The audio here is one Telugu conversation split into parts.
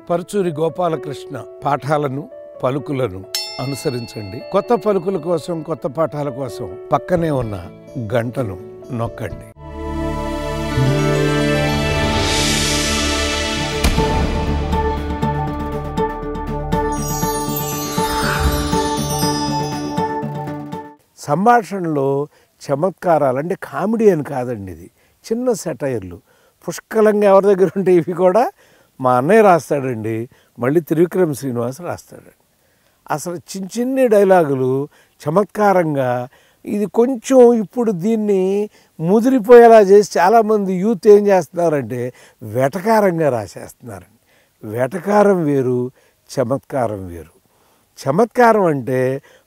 పరుచూరి గోపాలకృష్ణ పాఠాలను పలుకులను అనుసరించండి. కొత్త పలుకుల కోసం, కొత్త పాఠాల కోసం పక్కనే ఉన్న గంటను నొక్కండి. సంభాషణలో చమత్కారాలు అంటే కామెడీ అని కాదండి, ఇది చిన్న సెటైర్లు పుష్కలంగా ఎవరి దగ్గర ఉంటే ఇవి కూడా మా అన్నయ్య రాస్తాడండి, మళ్ళీ త్రివిక్రమ్ శ్రీనివాస్ రాస్తాడండి. అసలు చిన్న చిన్ని డైలాగులు చమత్కారంగా, ఇది కొంచెం ఇప్పుడు దీన్ని ముదిరిపోయేలా చేసి చాలామంది యూత్ ఏం చేస్తున్నారంటే వెటకారంగా రాసేస్తున్నారండి. వెటకారం వేరు, చమత్కారం వేరు. చమత్కారం అంటే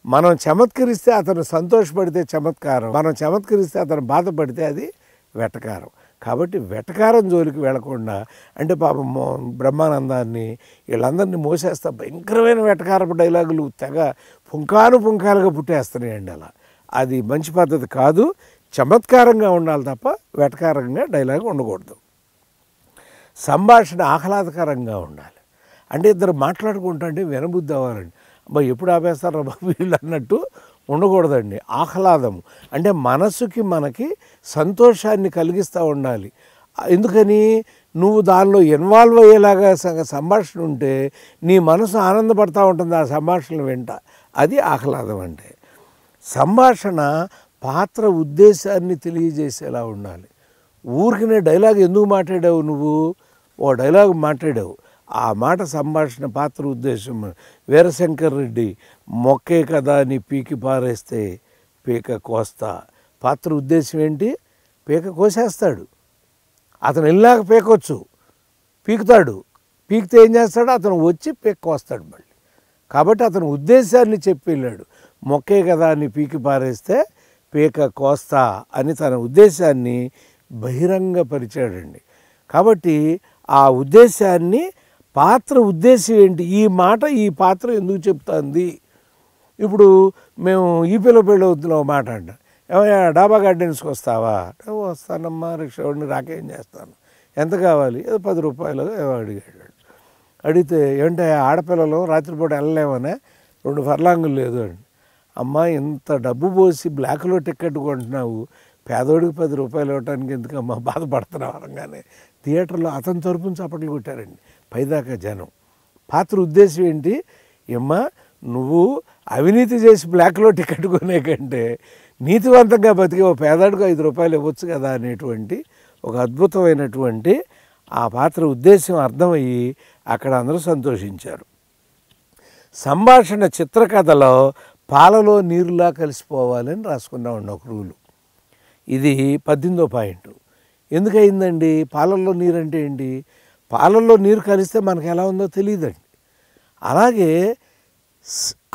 మనం చమత్కరిస్తే అతను సంతోషపడితే చమత్కారం, మనం చమత్కరిస్తే అతను బాధపడితే అది వెటకారం. కాబట్టి వెటకారం జోలికి వెళ్లకుండా, అంటే పాపం బ్రహ్మానందాన్ని వీళ్ళందరినీ మోసేస్తా భయంకరమైన వెటకారపు డైలాగులు తెగ పుంకాలుగా పుట్టేస్తున్నాయండి. అలా అది మంచి పద్ధతి కాదు. చమత్కారంగా ఉండాలి తప్ప వెటకారంగా డైలాగ్ ఉండకూడదు. సంభాషణ ఆహ్లాదకరంగా ఉండాలి. అంటే ఇద్దరు మాట్లాడుకుంటుంటే వినబుద్ధి అవ్వాలండి. అబ్బా ఎప్పుడు ఆపేస్తారా బాబు వీళ్ళు అన్నట్టు ఉండకూడదండి. ఆహ్లాదం అంటే మనసుకి మనకి సంతోషాన్ని కలిగిస్తూ ఉండాలి. ఎందుకని నువ్వు దానిలో ఇన్వాల్వ్ అయ్యేలాగా సంభాషణ ఉంటే నీ మనసు ఆనందపడుతూ ఉంటుంది ఆ సంభాషణ వెంట. అది ఆహ్లాదం అంటే. సంభాషణ పాత్ర ఉద్దేశాన్ని తెలియజేసేలా ఉండాలి. ఊరికనే డైలాగ్ ఎందుకు మాట్లాడావు నువ్వు, ఓ డైలాగ్ మాట్లాడావు, ఆ మాట సంభాషణ పాత్ర ఉద్దేశం. వీరశంకర్ రెడ్డి మొక్కే కదా అని పీకి పారేస్తే పీక కోస్తా, పాత్ర ఉద్దేశం ఏంటి? పీక కోసేస్తాడు. అతను వెళ్ళాక పీకొచ్చు, పీకుతాడు. పీకితే ఏం చేస్తాడు? అతను వచ్చి పీక కోస్తాడు మళ్ళీ. కాబట్టి అతను ఉద్దేశాన్ని చెప్పి వెళ్ళాడు. మొక్కే కదా అని పీకి పారేస్తే పీక కోస్తా అని తన ఉద్దేశాన్ని బహిరంగపరిచాడండి. కాబట్టి ఆ ఉద్దేశాన్ని, పాత్ర ఉద్దేశం ఏంటి, ఈ మాట ఈ పాత్ర ఎందుకు చెప్తుంది. ఇప్పుడు మేము ఈ పెళ్ళి అవుతున్నాం మాట అంట, ఏమయ్యా డాబా గార్డెన్స్కి వస్తావా? వస్తానమ్మా, రిక్షా వాడిని రాకేం చేస్తాను, ఎంత కావాలి? ఏదో 10 రూపాయలు అడిగాడు. అడిగితే ఏంటంటే ఆడపిల్లలు రాత్రిపూట వెళ్ళలేమనే, 2 ఫర్లాంగులు లేదు అండి. అమ్మా ఇంత డబ్బు పోసి బ్లాక్లో టికెట్ కొంటున్నావు, పేదోడికి 10 రూపాయలు ఇవ్వటానికి ఎందుకమ్మా బాధపడుతున్నావు అనగానే థియేటర్లో అతని తరపున చప్పట్లు కొట్టారండి పైదాకా జనం. పాత్ర ఉద్దేశం ఏంటి? ఏమ్మా నువ్వు అవినీతి చేసి బ్లాక్లో టికెట్ కొనే కంటే నీతివంతంగా బతికే ఓ పేదాడికి 5 రూపాయలు ఇవ్వచ్చు కదా అనేటువంటి ఒక అద్భుతమైనటువంటి ఆ పాత్ర ఉద్దేశం అర్థమయ్యి అక్కడ అందరూ సంతోషించారు. సంభాషణ చిత్రకథలో పాలలో నీరులా కలిసిపోవాలని రాసుకున్నామండి ఒక రూలు. ఇది 18వ పాయింట్. ఎందుకయిందండి? పాలల్లో నీరు అంటే ఏంటి? పాలల్లో నీరు కలిస్తే మనకు ఎలా ఉందో తెలియదండి. అలాగే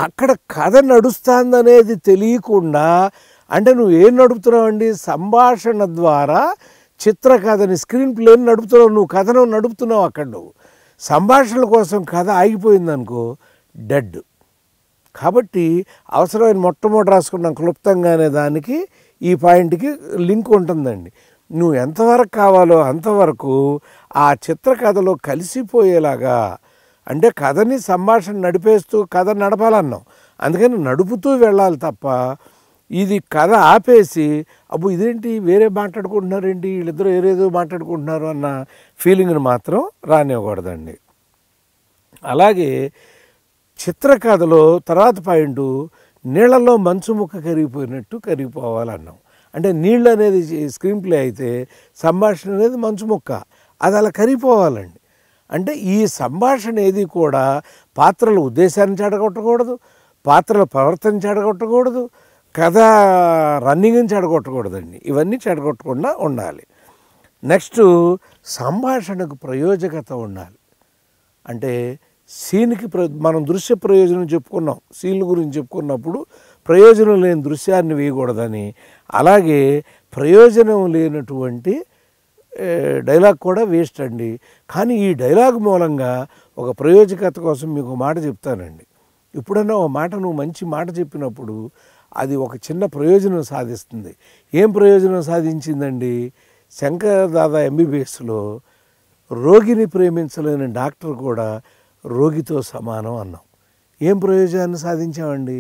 అక్కడ కథ నడుస్తుందనేది తెలియకుండా, అంటే నువ్వు ఏం నడుపుతున్నావు అండి? సంభాషణ ద్వారా చిత్రకథని, స్క్రీన్ ప్లేని నడుపుతున్నావు, నువ్వు కథను నడుపుతున్నావు. అక్కడ నువ్వు సంభాషణల కోసం కథ ఆగిపోయిందనుకో డెడ్. కాబట్టి అవసరమైన మొట్టమొదటి రాసుకున్నాం క్లుప్తంగా అనే దానికి ఈ పాయింట్కి లింక్ ఉంటుందండి. నువ్వు ఎంతవరకు కావాలో అంతవరకు ఆ చిత్రకథలో కలిసిపోయేలాగా, అంటే కథని సంభాషణ నడిపేస్తూ కథ నడపాలన్నాం, అందుకని నడుపుతూ వెళ్ళాలి తప్ప ఇది కథ ఆపేసి అబ్బో ఇదేంటి వేరే మాట్లాడుకుంటున్నారేంటి, వీళ్ళిద్దరూ ఏరేదో మాట్లాడుకుంటున్నారు అన్న ఫీలింగ్ని మాత్రం రానివ్వకూడదండి. అలాగే చిత్రకథలో తర్వాత పాయింట్, నీళ్ళల్లో మంచు ముక్క కరిగిపోయినట్టు కరిగిపోవాలన్నాం. అంటే నీళ్ళు అనేది స్క్రీన్ ప్లే అయితే సంభాషణ అనేది మంచు ముక్క, అది అలా కరిగిపోవాలండి. అంటే ఈ సంభాషణ ఏది కూడా పాత్రల ఉద్దేశాన్ని చెడగొట్టకూడదు, పాత్రల ప్రవర్తన చెడగొట్టకూడదు, కథ రన్నింగ్ని చెడగొట్టకూడదండి. ఇవన్నీ చెడగొట్టకుండా ఉండాలి. నెక్స్ట్ సంభాషణకు ప్రయోజకత ఉండాలి. అంటే సీన్కి మనం దృశ్య ప్రయోజనం చెప్పుకున్నాం, సీన్ల గురించి చెప్పుకున్నప్పుడు ప్రయోజనం లేని దృశ్యాన్ని వేయకూడదని. అలాగే ప్రయోజనం లేనటువంటి డైలాగ్ కూడా వేస్ట్ అండి. కానీ ఈ డైలాగ్ మూలంగా ఒక ప్రయోజకత కోసం మీకు మాట చెప్తానండి. ఎప్పుడన్నా ఒక మాట నువ్వు మంచి మాట చెప్పినప్పుడు అది ఒక చిన్న ప్రయోజనం సాధిస్తుంది. ఏం ప్రయోజనం సాధించిందండి? శంకర్ దాదా ఎంబీబీఎస్లో రోగిని ప్రేమించలేని డాక్టర్ కూడా రోగితో సమానం అన్నాం. ఏం ప్రయోజనాన్ని సాధించామండి?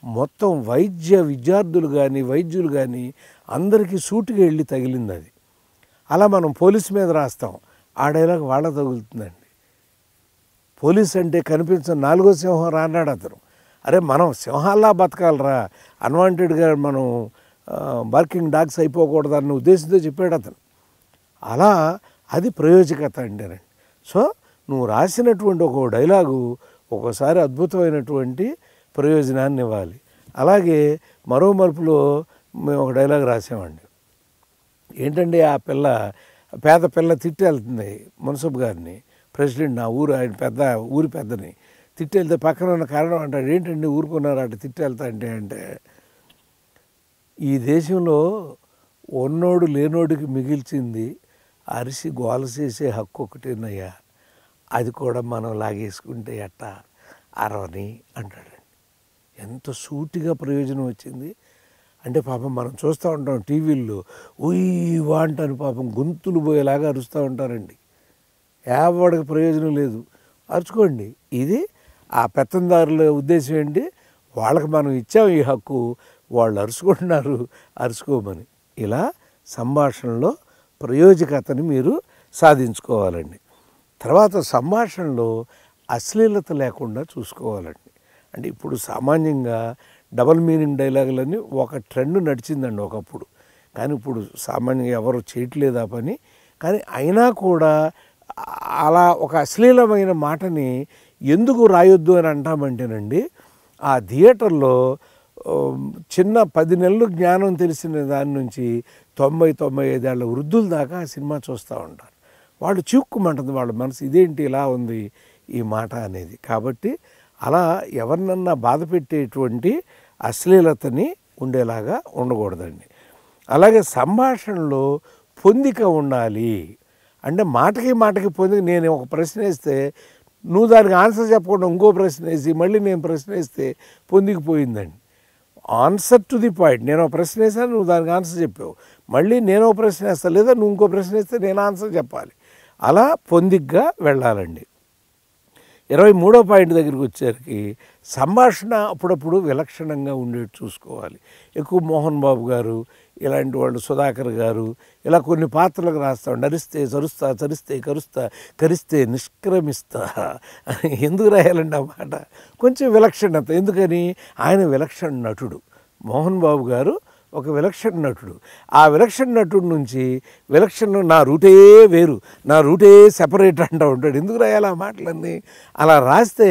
మొత్తం విద్యార్థులు కానీ వైద్యులు కానీ అందరికీ సూటిగా వెళ్ళి తగిలింది అది. అలా మనం పోలీసు మీద రాస్తాం, ఆ డైలాగ్ వాళ్ళ తగులుతుందండి. పోలీస్ అంటే కనిపించిన 4వ సింహం రాన్నాడు అతను. అరే మనం సింహాల్లా బతకాలరా, అన్వాంటెడ్గా మనం బార్కింగ్ డాగ్స్ అయిపోకూడదు అన్న ఉద్దేశంతో చెప్పాడు అతను. అలా అది ప్రయోజకత అంటేనండి. సో నువ్వు రాసినటువంటి ఒక డైలాగు ఒక్కోసారి అద్భుతమైనటువంటి ప్రయోజనాన్ని ఇవ్వాలి. అలాగే మరో మలుపులో మేము ఒక డైలాగ్ రాసామండి. ఏంటంటే ఆ పేద పిల్ల తిట్టి వెళ్తుంది మున్సబ్ గారిని, ప్రెసిడెంట్, నా ఊరు ఆయన ఊరి పెద్దని తిట్టి వెళ్తే పక్కన ఉన్న కారణం అంటాడు, ఏంటండి ఊరుకున్నారు అటు తిట్టి వెళ్తా అంటే ఈ దేశంలో ఉన్నోడు లేనోడికి మిగిల్చింది అరిసి గోల చేసే హక్కు ఒకటేనయ్యా, అది కూడా మనం లాగేసుకుంటే ఎట్టా అరవని అంటాడండి. ఎంత సూటిగా ప్రయోజనం వచ్చింది అంటే పాపం మనం చూస్తూ ఉంటాం టీవీల్లో ఉయ్యవా అంటాను, పాపం గొంతులు పోయేలాగా అరుస్తూ ఉంటారండి. ఎవడికి ప్రయోజనం లేదు, అరుచుకోండి. ఇది ఆ పెత్తందారుల ఉద్దేశం ఏంటి, వాళ్ళకి మనం ఇచ్చాం ఈ హక్కు, వాళ్ళు అరుచుకుంటున్నారు, అరుచుకోమని. ఇలా సంభాషణలో ప్రయోజకతని మీరు సాధించుకోవాలండి. తర్వాత సంభాషణలో అశ్లీలత లేకుండా చూసుకోవాలండి. అంటే ఇప్పుడు సామాన్యంగా డబల్ మీనింగ్ డైలాగులని ఒక ట్రెండ్ నడిచిందండి ఒకప్పుడు, కానీ ఇప్పుడు సామాన్యంగా ఎవరు చేయట్లేదు ఆ పని. కానీ అయినా కూడా అలా ఒక అశ్లీలమైన మాటని ఎందుకు రాయొద్దు అని అంటామంటేనండి, ఆ థియేటర్లో చిన్న 10 నెలలు జ్ఞానం తెలిసిన దాని నుంచి 90-95 ఏళ్ళ వృద్ధుల దాకా ఆ సినిమా చూస్తూ ఉంటారు. వాళ్ళు చిక్కుమంటుంది వాళ్ళ మనసు, ఇదేంటి ఇలా ఉంది ఈ మాట అనేది. కాబట్టి అలా ఎవరినన్నా బాధ పెట్టేటువంటి అశ్లీలతని ఉండేలాగా ఉండకూడదండి. అలాగే సంభాషణలో పొందిక ఉండాలి. అంటే మాటకి పొందిక. నేను ఒక ప్రశ్న వేస్తే నువ్వు దానికి ఆన్సర్ చెప్పకుండా ఇంకో ప్రశ్న వేసి మళ్ళీ నేను ప్రశ్న వేస్తే పొందికిపోయిందండి. Answer to the point. నేను ఒక ప్రశ్న వేసాను, నువ్వు దానికి ఆన్సర్ చెప్పావు, మళ్ళీ నేను ఒక ప్రశ్న వేస్తాను, లేదా నువ్వు ఇంకో ప్రశ్న వేస్తే నేను ఆన్సర్ చెప్పాలి. అలా పొందిగ్గా వెళ్ళాలండి. 23వ పాయింట్ దగ్గరికి వచ్చేసరికి సంభాషణ అప్పుడప్పుడు విలక్షణంగా ఉండేది చూసుకోవాలి. ఎక్కువ మోహన్ బాబు గారు ఇలాంటి వాళ్ళు, సుధాకర్ గారు ఇలా కొన్ని పాత్రలకు రాస్తాం. నరిస్తే చరుస్తా, చరిస్తే కరుస్తా, కరిస్తే నిష్క్రమిస్తా. ఎందుకు రాయాలండి ఆ మాట? కొంచెం విలక్షణత. ఎందుకని? ఆయన విలక్షణ నటుడు. మోహన్ బాబు గారు ఒక విలక్షణ నటుడు. ఆ విలక్షణ నటుడు నుంచి విలక్షణ నా రూటే వేరు, నా రూటే సెపరేట్ అంటూ ఉంటాడు. ఎందుకు రాయాలి ఆ మాటలన్నీ? అలా రాస్తే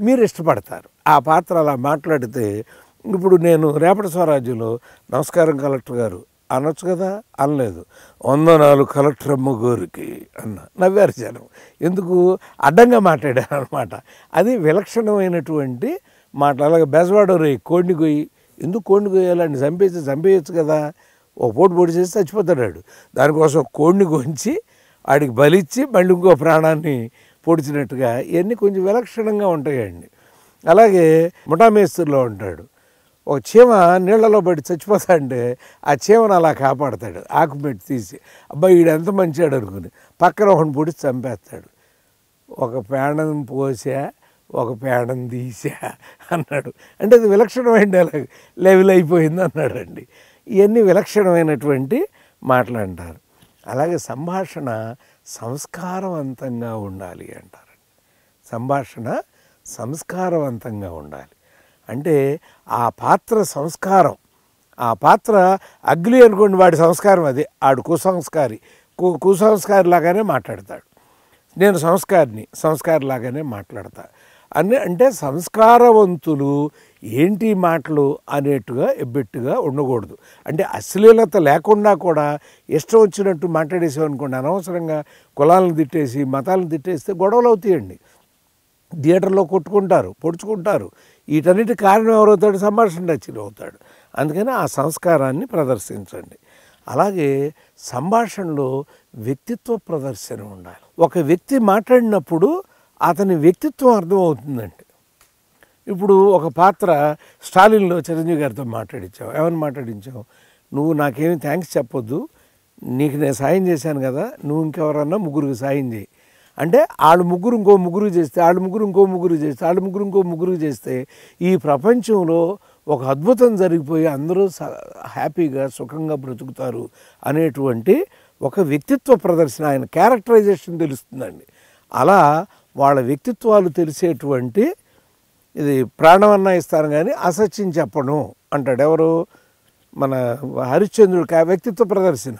మీరు ఇష్టపడతారు. ఆ పాత్ర అలా మాట్లాడితే, ఇప్పుడు నేను రేపటి స్వరాజ్యంలో నమస్కారం కలెక్టర్ గారు అనొచ్చు కదా, అనలేదు. 104 కలెక్టర్ అమ్మ గోరికి అన్న, నవ్వారు జనం. ఎందుకు? అడ్డంగా మాట్లాడాను అనమాట. అది విలక్షణమైనటువంటి మాట. అలాగే బెజవాడ రే కోడిని గొయ్యి, ఎందుకు కోడిని కొయ్యాలని? చంపేయచ్చు కదా, ఓ పొడి చేసి చచ్చిపోతాడు. దానికోసం కోడిని కొంచి వాడికి బలిచ్చి మళ్ళీ ఇంకో ప్రాణాన్ని పొడిచినట్టుగా ఇవన్నీ కొంచెం విలక్షణంగా ఉంటాయండి. అలాగే ముఠామేస్తుల్లో ఉంటాడు, ఒక చీమ నీళ్లలో పడి చచ్చిపోతా అంటే ఆ చీమను అలా కాపాడతాడు, ఆకుపెట్టి తీసి. అబ్బాయి వీడు ఎంత మంచివాడు అనుకుని పక్కన ఒకటి పొడిచి చంపేస్తాడు. ఒక పేడను పోసా, ఒక పేడను తీసా అన్నాడు. అంటే అది విలక్షణమైన లెవెల్ అయిపోయింది అన్నాడండి. ఇవన్నీ విలక్షణమైనటువంటి మాటలు అంటారు. అలాగే సంభాషణ సంస్కారవంతంగా ఉండాలి అంటారండి. సంభాషణ సంస్కారవంతంగా ఉండాలి అంటే ఆ పాత్ర సంస్కారం. ఆ పాత్ర అగ్లి అనుకోండి, వాడి సంస్కారం అది, ఆడు కుసంస్కారి లాగానే మాట్లాడతాడు. నేను సంస్కారి లాగానే మాట్లాడతా అంటే సంస్కారవంతులు ఏంటి మాటలు అనేట్టుగా ఎబ్బెట్టుగా ఉండకూడదు. అంటే అశ్లీలత లేకుండా కూడా ఇష్టం వచ్చినట్టు మాట్లాడేసామనుకోండి, అనవసరంగా కులాలను తిట్టేసి మతాలను తిట్టేస్తే గొడవలు అవుతాయండి. థియేటర్లో కొట్టుకుంటారు, పొడుచుకుంటారు. వీటన్నిటి కారణం ఎవరవుతాడు? సంభాషణ రచన అవుతాడు. అందుకని ఆ సంస్కారాన్ని ప్రదర్శించండి. అలాగే సంభాషణలో వ్యక్తిత్వ ప్రదర్శన ఉండాలి. ఒక వ్యక్తి మాట్లాడినప్పుడు అతని వ్యక్తిత్వం అర్థమవుతుందండి. ఇప్పుడు ఒక పాత్ర స్టాలిన్లో చిరంజీవి గారితో మాట్లాడించావు. ఏమని మాట్లాడించావు? నువ్వు నాకేమి థ్యాంక్స్ చెప్పొద్దు, నీకు నేను సాయం చేశాను కదా, నువ్వు ఇంకెవరన్నా ముగ్గురికి సాయం చేయి అంటే వాళ్ళు ముగ్గురు ఇంకో ముగ్గురు చేస్తే, వాళ్ళు ముగ్గురు ఇంకో ముగ్గురు చేస్తే, వాళ్ళు ముగ్గురు ఇంకో ముగ్గురు చేస్తే ఈ ప్రపంచంలో ఒక అద్భుతం జరిగిపోయి అందరూ హ్యాపీగా సుఖంగా బ్రతుకుతారు అనేటువంటి ఒక వ్యక్తిత్వ ప్రదర్శన, ఆయన క్యారెక్టరైజేషన్ తెలుస్తుందండి. అలా వాళ్ళ వ్యక్తిత్వాలు తెలిసేటువంటి ఇది ప్రాణమన్నా ఇస్తాను కానీ అసత్యం చెప్పను అంటాడు. ఎవరు? మన హరిశ్చంద్రుడికి ఆ వ్యక్తిత్వ ప్రదర్శన.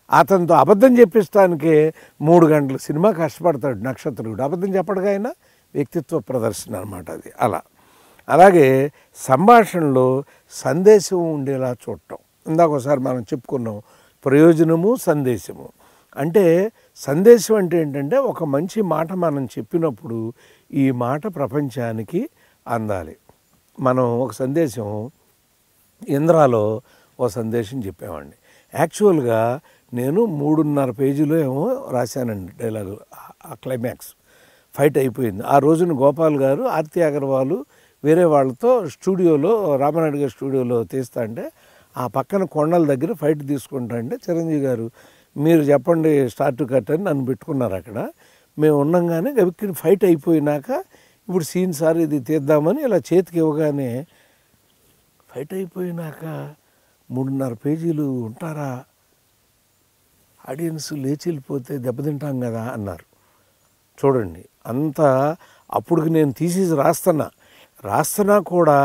అతనితో అబద్ధం చెప్పిస్తానికే 3 గంటలు సినిమా కష్టపడతాడు నక్షత్రుడు. అబద్ధం చెప్పడుగా ఆయన వ్యక్తిత్వ ప్రదర్శన అనమాట అది. అలాగే సంభాషణలో సందేశం ఉండేలా చూడటం. ఇందాక ఒకసారి మనం చెప్పుకున్నాం ప్రయోజనము సందేశము. అంటే సందేశం అంటే ఏంటంటే ఒక మంచి మాట మనం చెప్పినప్పుడు ఈ మాట ప్రపంచానికి అందాలి. మనం ఒక సందేశం ఇంద్రాలో ఒక సందేశం చెప్పామండి. యాక్చువల్గా నేను 3.5 పేజీలో ఏమో రాశానండి డైలాగు. ఆ క్లైమాక్స్ ఫైట్ అయిపోయింది. ఆ రోజున గోపాల్ గారు, ఆర్తి అగర్వాల్ వేరే వాళ్ళతో స్టూడియోలో, రామానాయుడు గారి స్టూడియోలో తీస్తా అంటే ఆ పక్కన కొండల దగ్గర ఫైట్ తీసుకుంటా అంటే చిరంజీవి గారు మీరు చెప్పండి స్టార్ట్ కట్ అని నన్ను పెట్టుకున్నారు అక్కడ. మేము ఉన్నాగానే గబిక్కి ఫైట్ అయిపోయినాక ఇప్పుడు సీన్ సార్ ఇది తీద్దామని ఇలా చేతికి ఇవ్వగానే ఫైట్ అయిపోయినాక 3.5 పేజీలు ఉంటారా, ఆడియన్స్ లేచి వెళ్ళిపోతే దెబ్బతింటాం కదా అన్నారు. చూడండి అంతా అప్పటికి నేను తీసేసి రాస్తున్నా కూడా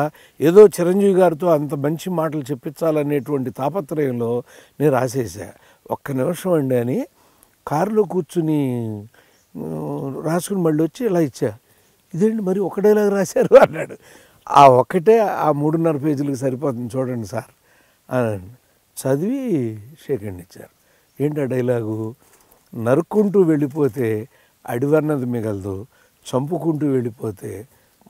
ఏదో చిరంజీవి గారితో అంత మంచి మాటలు చెప్పించాలనేటువంటి తాపత్రయంలో నేను రాసేసా. ఒక్క నిమిషం అండి అని కారులో కూర్చుని రాసుకుని మళ్ళీ వచ్చి ఇలా ఇచ్చా. ఇదేంటి మరి ఒక డైలాగ్ రాశారు అన్నాడు. ఆ ఒక్కటే ఆ 3.5 పేజీలకు సరిపోతుంది చూడండి సార్ అని చదివి షేక్ హ్యాండ్ ఇచ్చారు. ఏంటి ఆ డైలాగు? నరుక్కుంటూ వెళ్ళిపోతే అడివన్నది మిగలదు, చంపుకుంటూ వెళ్ళిపోతే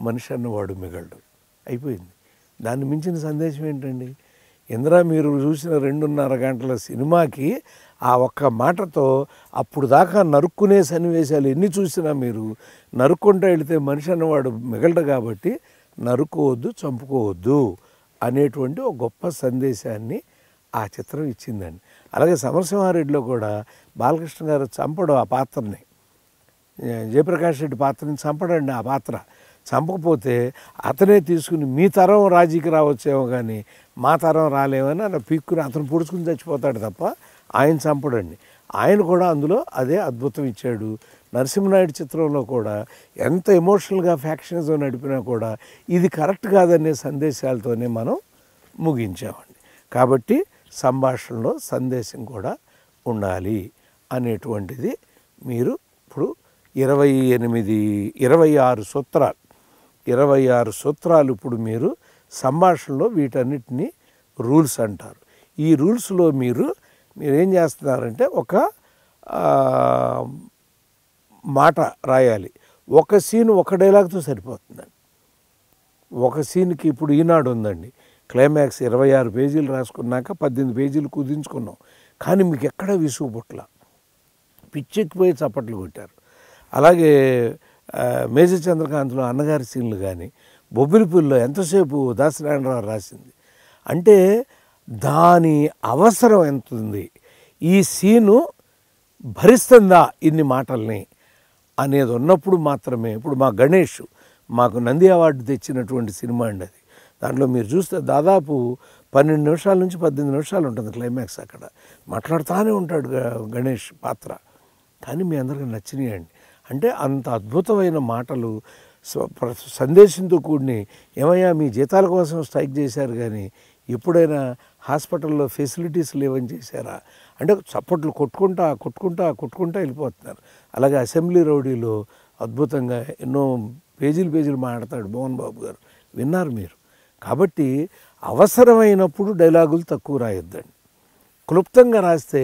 మనిషి అన్నవాడు మిగలడు. అయిపోయింది. దాన్ని మించిన సందేశం ఏంటండి? ఇంద్ర మీరు చూసిన 2.5 గంటల సినిమాకి ఆ ఒక్క మాటతో అప్పుడు దాకా నరుక్కునే సన్నివేశాలు ఎన్ని చూసినా మీరు నరుక్కుంటూ వెళితే మనిషి అన్నవాడు మిగలడు కాబట్టి నరుక్కోవద్దు, చంపుకోవద్దు అనేటువంటి ఒక గొప్ప సందేశాన్ని ఆ చిత్రం ఇచ్చిందండి. అలాగే సమరసింహారెడ్డిలో కూడా బాలకృష్ణ గారు చంపడు ఆ పాత్రని, జయప్రకాష్ రెడ్డి పాత్రని చంపడండి. ఆ పాత్ర చంపకపోతే అతనే తీసుకుని మీ తరం రాజీకి రావచ్చేమో కానీ మా తరం రాలేమని అలా పీక్కుని అతను పొడుచుకుని చచ్చిపోతాడు తప్ప ఆయన చంపడండి. ఆయన కూడా అందులో అదే అద్భుతం ఇచ్చాడు. నరసింహనాయుడు చిత్రంలో కూడా ఎంత ఎమోషనల్గా ఫ్యాక్షనిజం నడిపినా కూడా ఇది కరెక్ట్ కాదనే సందేశాలతోనే మనం ముగించామండి. కాబట్టి సంభాషణలో సందేశం కూడా ఉండాలి అనేటువంటిది మీరు ఇప్పుడు 26 సూత్రాలు ఇప్పుడు మీరు సంభాషణలో వీటన్నిటిని రూల్స్ అంటారు. ఈ రూల్స్లో మీరేం చేస్తున్నారంటే ఒక మాట రాయాలి. ఒక సీన్ ఒక డైలాగ్తో సరిపోతుందండి. ఒక సీన్కి ఇప్పుడు ఈనాడు ఉందండి, క్లైమాక్స్ 26 పేజీలు రాసుకున్నాక 18 పేజీలు కుదించుకున్నాం. కానీ మీకు ఎక్కడ విసుగు పుట్ల, పిచ్చెక్కిపోయి చప్పట్లు కొట్టారు. అలాగే మేజర్ చంద్రకాంత్లో అన్నగారి సీన్లు కానీ, బొబ్బిలిపుల్లో ఎంతసేపు దాసనారాయణరావు రాసింది అంటే దాని అవసరం ఎంత ఉంది, ఈ సీను భరిస్తుందా ఇన్ని మాటల్ని అనేది ఉన్నప్పుడు మాత్రమే. ఇప్పుడు మా గణేష్ మాకు నంది అవార్డు తెచ్చినటువంటి సినిమా అండి అది. దాంట్లో మీరు చూస్తే దాదాపు 12 నిమిషాల నుంచి 18 నిమిషాలు ఉంటుంది క్లైమాక్స్. అక్కడ మాట్లాడుతూనే ఉంటాడు గణేష్ పాత్ర. కానీ మీ అందరికీ నచ్చినాయండి. అంటే అంత అద్భుతమైన మాటలు సందేశంతో కూడిని. ఏమయ్యా మీ జీతాల కోసం స్ట్రైక్ చేశారు కానీ ఎప్పుడైనా హాస్పిటల్లో ఫెసిలిటీస్ లేవని చేశారా అంటే చప్పట్లు కొట్టుకుంటా వెళ్ళిపోతున్నారు. అలాగే అసెంబ్లీ రౌడీలో అద్భుతంగా ఎన్నో పేజీలు మాట్లాడతాడు మోహన్ బాబు గారు, విన్నారు మీరు. కాబట్టి అవసరమైనప్పుడు డైలాగులు తక్కువ రాయొద్దండి. క్లుప్తంగా రాస్తే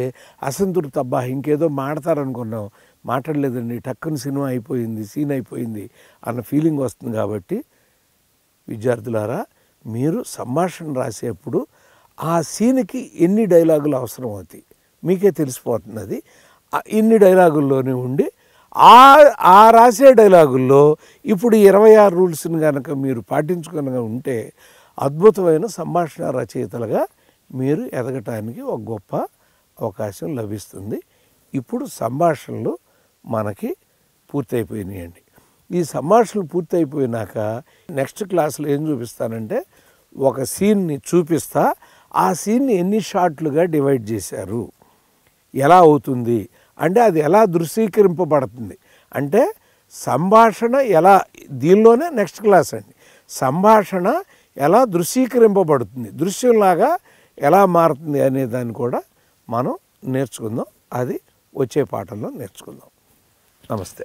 అసంతృప్తి, అబ్బా ఇంకేదో మాడతారనుకున్నాం, మాట్లాడలేదండి, టక్కుని సినిమా అయిపోయింది, సీన్ అయిపోయింది అన్న ఫీలింగ్ వస్తుంది. కాబట్టి విద్యార్థులారా, మీరు సంభాషణ రాసేప్పుడు ఆ సీన్కి ఎన్ని డైలాగులు అవసరం అవుతాయి మీకే తెలిసిపోతుంది. అది ఇన్ని డైలాగుల్లోనే ఉండి ఆ రాసే డైలాగుల్లో ఇప్పుడు 26 రూల్స్ని కనుక మీరు పాటించుకుని ఉంటే అద్భుతమైన సంభాషణ రచయితలుగా మీరు ఎదగటానికి ఒక గొప్ప అవకాశం లభిస్తుంది. ఇప్పుడు సంభాషణలు మనకి పూర్తయిపోయినాయండి. ఈ సంభాషణలు పూర్తయిపోయినాక నెక్స్ట్ క్లాస్లో ఏం చూపిస్తానంటే ఒక సీన్ని చూపిస్తా, ఆ సీన్ని ఎన్ని షాట్లుగా డివైడ్ చేశారు, ఎలా అవుతుంది అంటే అది ఎలా దృశ్యీకరింపబడుతుంది అంటే సంభాషణ ఎలా, దీనిలోనే నెక్స్ట్ క్లాస్ అండి, సంభాషణ ఎలా దృశ్యీకరింపబడుతుంది, దృశ్యంలాగా ఎలా మారుతుంది అనే దాన్ని కూడా మనం నేర్చుకుందాం. అది వచ్చే పాఠంలో నేర్చుకుందాం. నమస్తే.